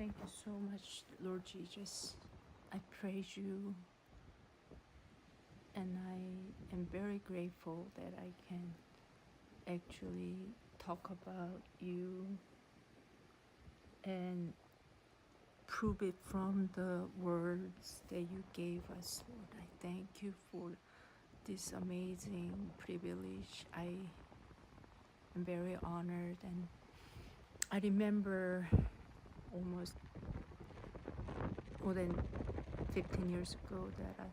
Thank you so much, Lord Jesus. I praise you, and I am very grateful that I can actually talk about you and prove it from the words that you gave us, Lord. I thank you for this amazing privilege. I am very honored, and I remember almost more than 15 years ago that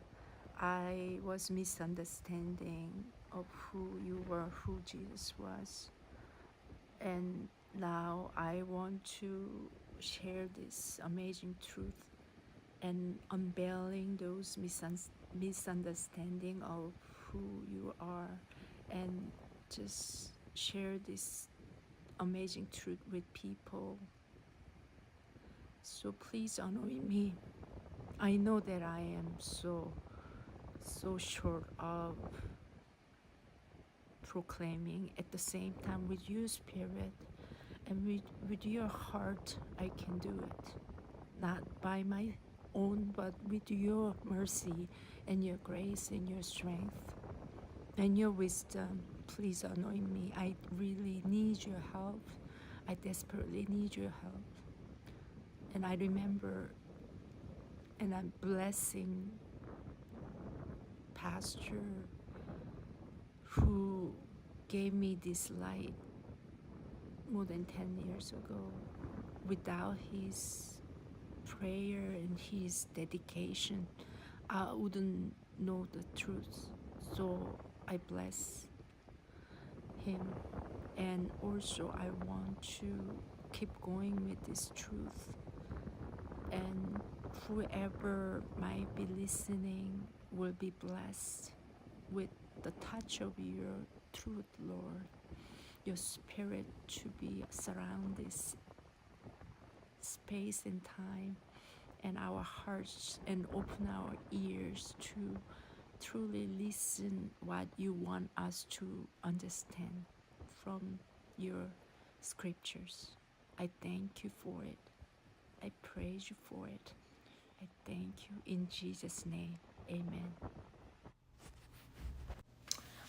I was misunderstanding of who you were, who Jesus was. And now I want to share this amazing truth and unveiling those misunderstanding of who you are, and just share this amazing truth with people. So please honor me. I know that I am so short of proclaiming. At the same time, with your spirit and with your heart, I can do it. Not by my own, but with your mercy and your grace and your strength and your wisdom. Please anoint me. I really need your help. I desperately need your help. And I remember, and I'm blessing Pastor who gave me this light more than 10 years ago. Without his prayer and his dedication, I wouldn't know the truth. So I bless him. And also I want to keep going with this truth. And whoever might be listening will be blessed with the touch of your truth, Lord. Your spirit to be surround this space and time and our hearts, and open our ears to truly listen what you want us to understand from your scriptures. I thank you for it. I praise you for it. I thank you in Jesus' name. Amen.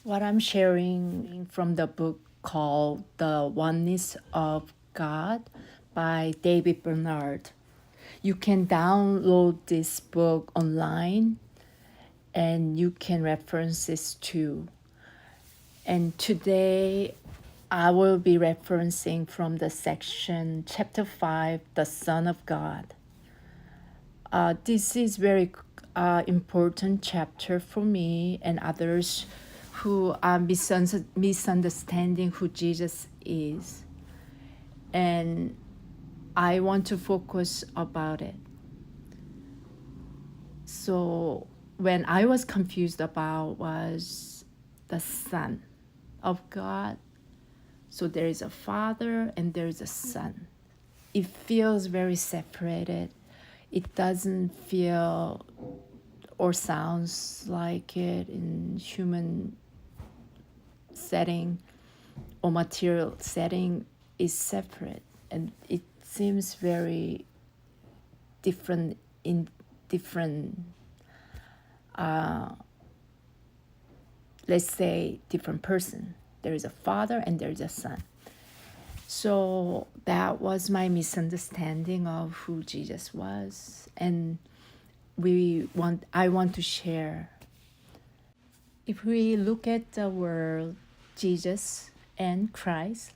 What I'm sharing from the book called The Oneness of God by David Bernard. You can download this book online and you can reference this too. And today I will be referencing from the section chapter 5, The Son of God. This is very important chapter for me and others who are misunderstanding who Jesus is. And I want to focus about it. So when I was confused about was the Son of God. So there is a Father and there is a Son. It feels very separated. It doesn't feel or sounds like it in human setting or material setting is separate, and it seems very different in different let's say different person. There is a father and there is a son. So that was my misunderstanding of who Jesus was, and I want to share. If we look at the word Jesus and Christ,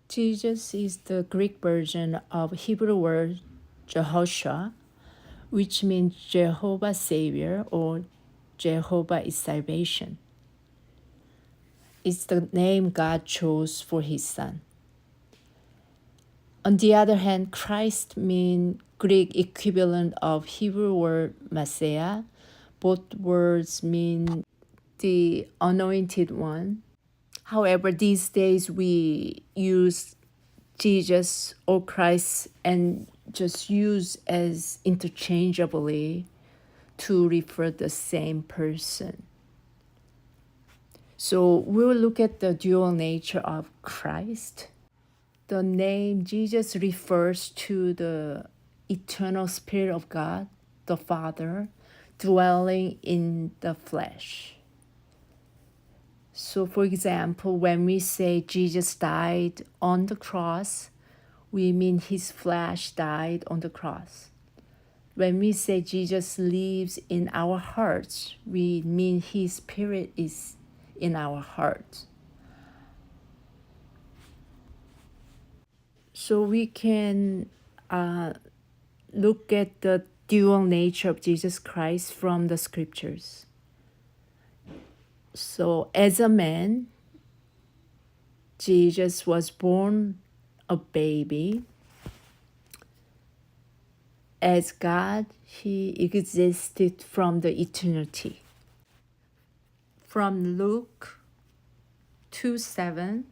Jesus is the Greek version of Hebrew word Jehoshua, which means Jehovah Savior or Jehovah is salvation. It's the name God chose for his son. On the other hand, Christ means Greek equivalent of Hebrew word Messiah. Both words mean the anointed one. However, these days we use Jesus or Christ and just use as interchangeably to refer the same person. So we'll look at the dual nature of Christ. The name Jesus refers to the eternal Spirit of God, the Father, dwelling in the flesh. So, for example, when we say Jesus died on the cross, we mean his flesh died on the cross. When we say Jesus lives in our hearts, we mean his spirit is in our hearts. So we can look at the dual nature of Jesus Christ from the scriptures. So as a man, Jesus was born a baby. As God, he existed from the eternity. From Luke 2:7,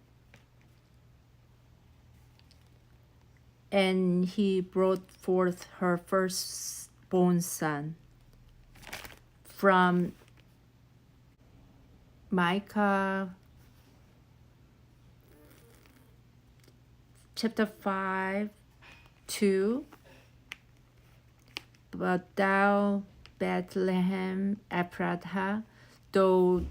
and he brought forth her firstborn son. From Micah chapter 5:2, but thou, Bethlehem Ephrathah, though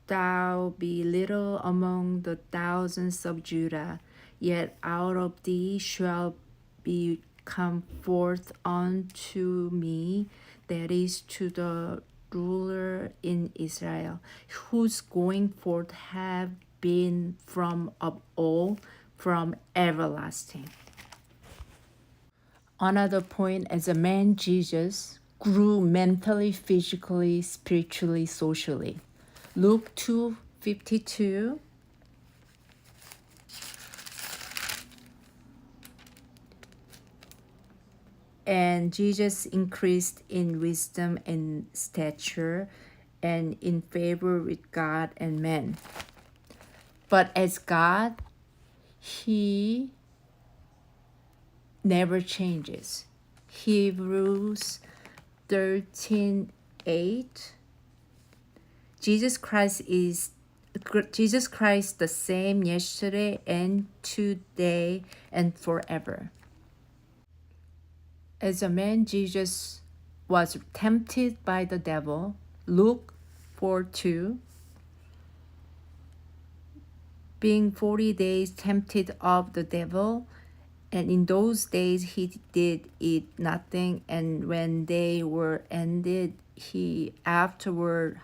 thou be little among the thousands of Judah, yet out of thee shall be come forth unto me, that is, to the ruler in Israel, whose going forth have been from of old, from everlasting. Another point, as a man, Jesus grew mentally, physically, spiritually, socially. Luke 2:52. And Jesus increased in wisdom and stature and in favor with God and men. But as God, he never changes. Hebrews 13:8. Jesus Christ the same yesterday and today and forever. As a man, Jesus was tempted by the devil. Luke 4:2. Being 40 days tempted of the devil, and in those days he did eat nothing, and when they were ended, he afterward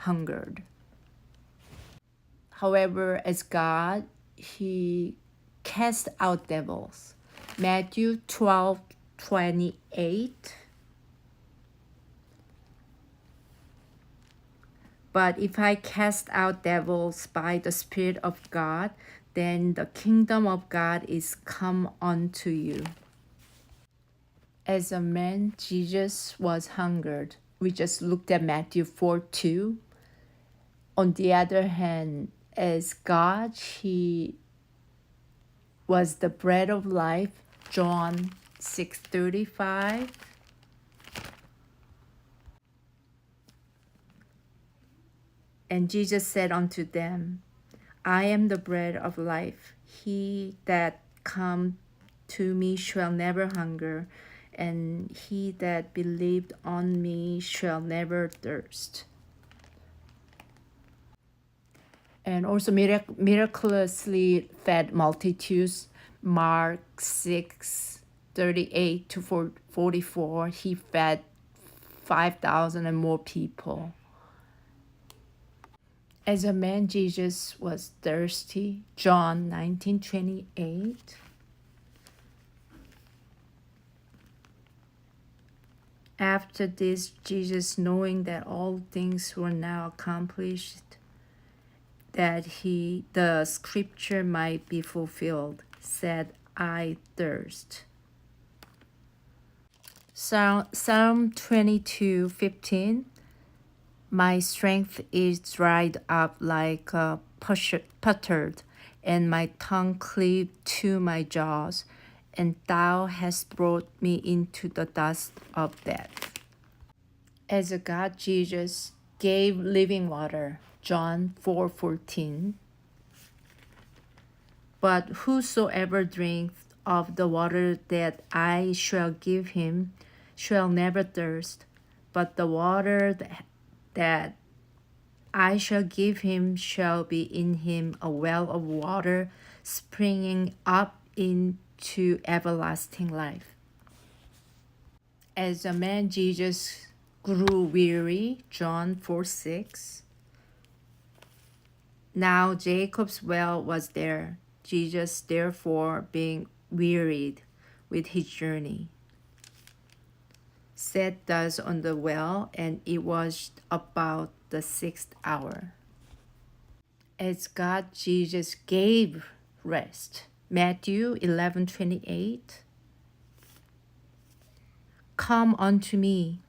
hungered. However, as God, he cast out devils. Matthew 12:28. But if I cast out devils by the Spirit of God, then the kingdom of God is come unto you. As a man, Jesus was hungered. We just looked at Matthew 4:2. On the other hand, as God, he was the bread of life. John 6:35. And Jesus said unto them, I am the bread of life. He that come to me shall never hunger, and he that believed on me shall never thirst. And also miraculously fed multitudes. Mark 6:38 to 44. He fed 5,000 and more people. As a man, Jesus was thirsty. John 19:28. After this, Jesus, knowing that all things were now accomplished, that the scripture might be fulfilled, said, I thirst. Psalm 22:15. My strength is dried up like pottered, and my tongue cleaved to my jaws, and thou hast brought me into the dust of death. As a God, Jesus gave living water. John 4:14. But whosoever drinketh of the water that I shall give him shall never thirst, but the water that I shall give him shall be in him a well of water springing up into everlasting life. As the man Jesus grew weary, John 4:6. Now Jacob's well was there. Jesus, therefore, being wearied with his journey, sat thus on the well, and it was about the sixth hour. As God Jesus gave rest. Matthew 11:28. Come unto me,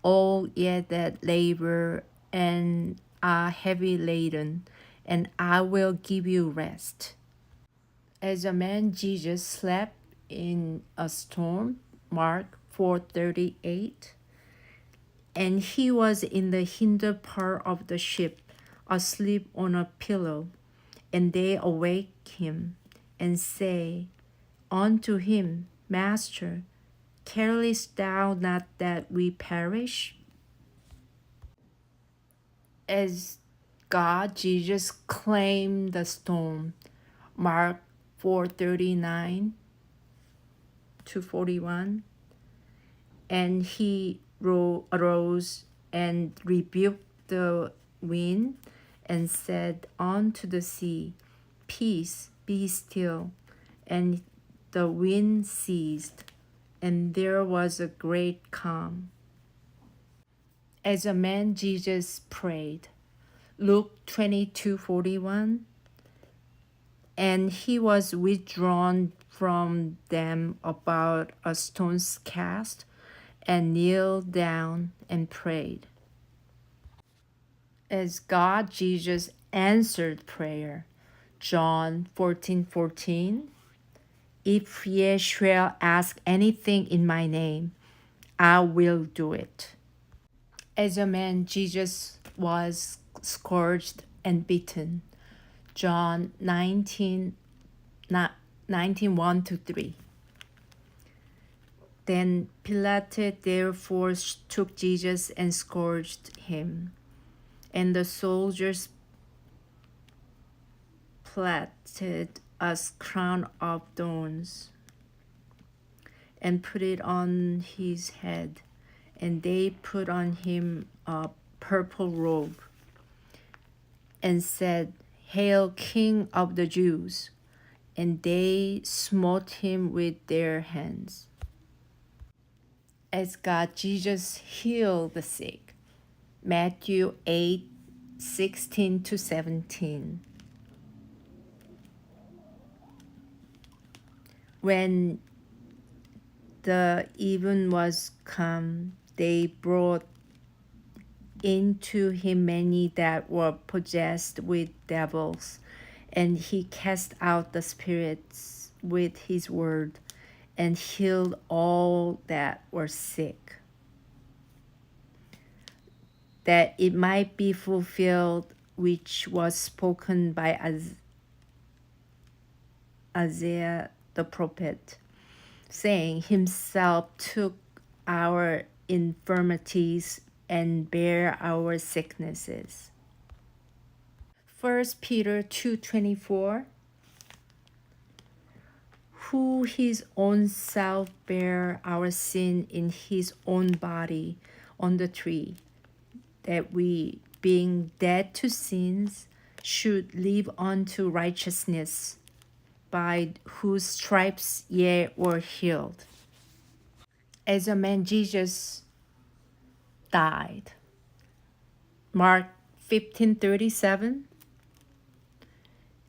all ye that labor and are heavy laden, and I will give you rest. As a man Jesus slept in a storm, Mark 4:38, and he was in the hinder part of the ship, asleep on a pillow, and they awake him, and say unto him, Master, carest thou not that we perish? As God, Jesus calmed the storm, Mark 4:39 to 41, and he arose and rebuked the wind and said unto the sea, Peace, be still. And the wind ceased, and there was a great calm. As a man Jesus prayed, Luke 22:41, and he was withdrawn from them about a stone's cast, and kneeled down and prayed. As God Jesus answered prayer, John 14:14, If ye shall ask anything in my name, I will do it. As a man, Jesus was scourged and beaten. John 19:1-3. Then Pilate therefore took Jesus and scourged him. And the soldiers plaited a crown of thorns and put it on his head, and they put on him a purple robe and said, Hail, King of the Jews! And they smote him with their hands. As God Jesus healed the sick, Matthew 8:16-17. When the even was come, they brought into him many that were possessed with devils, and he cast out the spirits with his word, and healed all that were sick, that it might be fulfilled which was spoken by Isaiah the prophet, saying, Himself took our infirmities and bare our sicknesses. 1 Peter 2:24, who his own self bare our sin in his own body on the tree, that we, being dead to sins, should live unto righteousness, by whose stripes ye were healed. As a man Jesus died. Mark 15:37.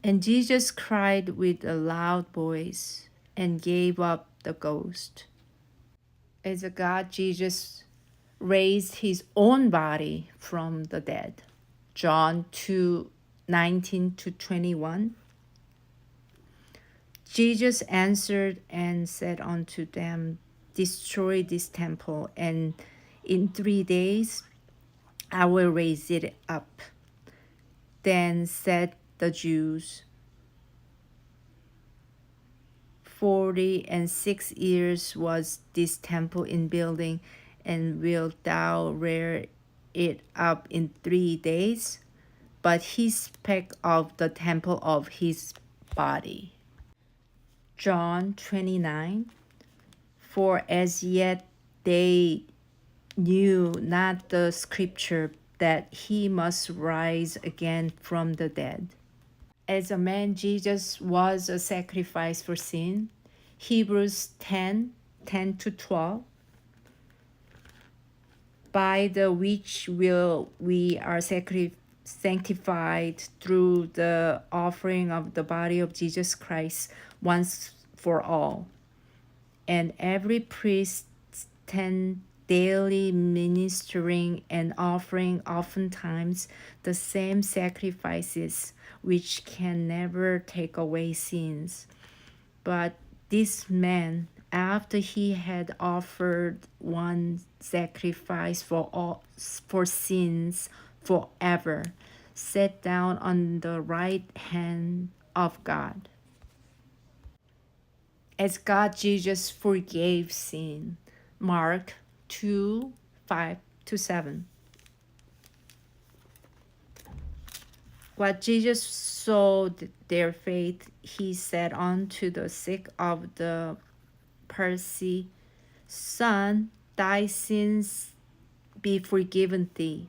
And Jesus cried with a loud voice and gave up the ghost. As a God, Jesus raised his own body from the dead. John 2:19-21. Jesus answered and said unto them, Destroy this temple, and in 3 days I will raise it up. Then said the Jews, 46 years was this temple in building, and wilt thou rear it up in 3 days? But he spake of the temple of his body. John 29. For as yet they knew not the scripture that he must rise again from the dead. As a man, Jesus was a sacrifice for sin. Hebrews 10:10-12. By the which will we are sanctified through the offering of the body of Jesus Christ once for all. And every priest stand daily ministering and offering oftentimes the same sacrifices which can never take away sins. But this man, after he had offered one sacrifice for sins forever, sat down on the right hand of God. As God Jesus forgave sin. Mark 2:5-7. What Jesus saw their faith, he said unto the sick of the palsy, Son, thy sins be forgiven thee.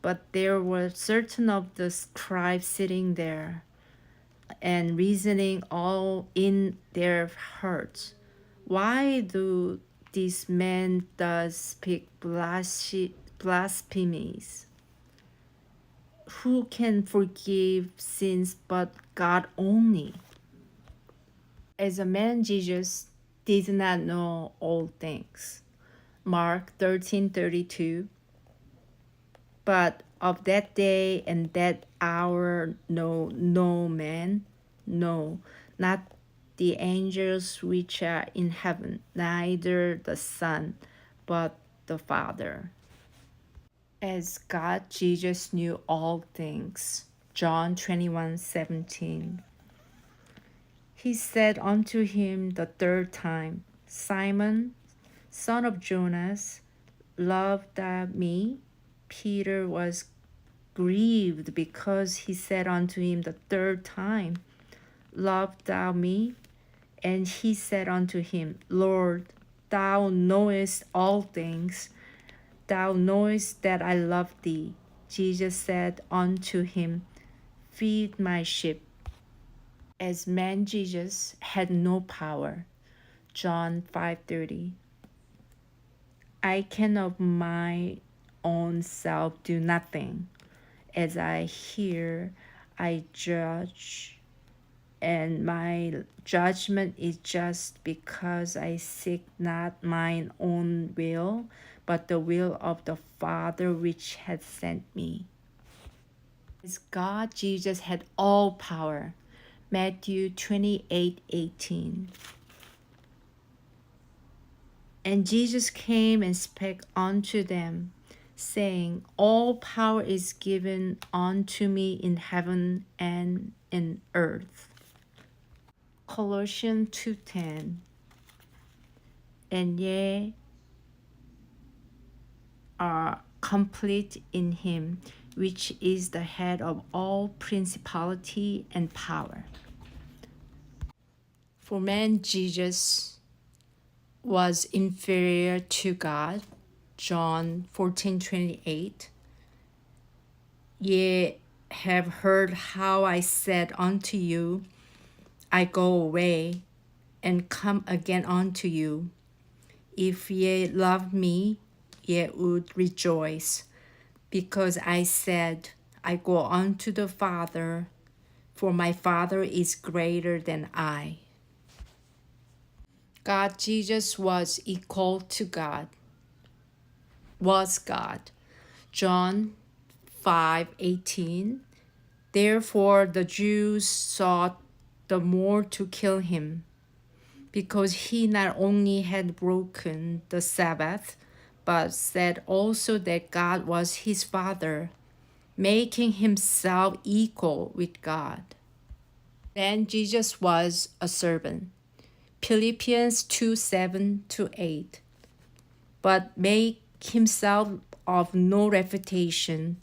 But there were certain of the scribes sitting there, and reasoning all in their hearts, why do these men thus speak blasphemies? Who can forgive sins but God only? As a man, Jesus did not know all things. Mark 13:32. But of that day and that hour know no man, no, not the angels which are in heaven, neither the Son, but the Father. As God, Jesus knew all things. John 21:17. He said unto him the third time, Simon, son of Jonas, lovest thou me? Peter was grieved because he said unto him the third time, Lovest thou me? And he said unto him, Lord, thou knowest all things. Thou knowest that I love thee. Jesus said unto him, Feed my sheep. As man, Jesus had no power. John 5:30. I can of my own self do nothing. As I hear, I judge, and my judgment is just, because I seek not mine own will, but the will of the Father which hath sent me. As God, Jesus had all power. Matthew 28:18. And Jesus came and spake unto them, saying, All power is given unto me in heaven and in earth. Colossians 2:10. And ye are complete in him, which is the head of all principality and power. For man, Jesus was inferior to God. John 14:28. Ye have heard how I said unto you, I go away and come again unto you. If ye love me, ye would rejoice, because I said, I go unto the Father, for my Father is greater than I. God, Jesus was equal to God, was God. John 5:18. Therefore the Jews sought the more to kill him, because he not only had broken the Sabbath, but said also that God was his Father, making himself equal with God. Then Jesus was a servant. Philippians 2:7-8. But made himself of no reputation,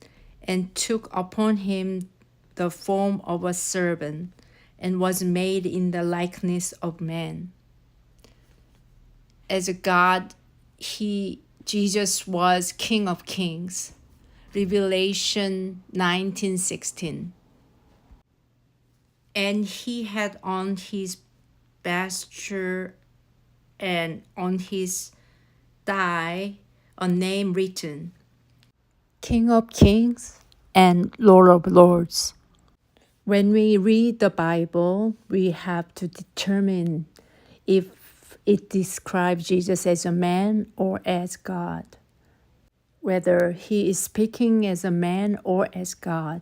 and took upon him the form of a servant, and was made in the likeness of man. As a God, Jesus was King of Kings. Revelation 19:16. And he had on his vesture and on his thigh a name written, King of Kings and Lord of Lords. When we read the Bible, we have to determine if it describes Jesus as a man or as God, whether he is speaking as a man or as God.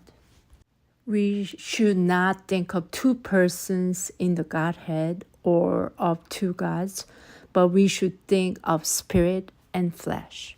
We should not think of two persons in the Godhead or of two gods, but we should think of spirit and flesh.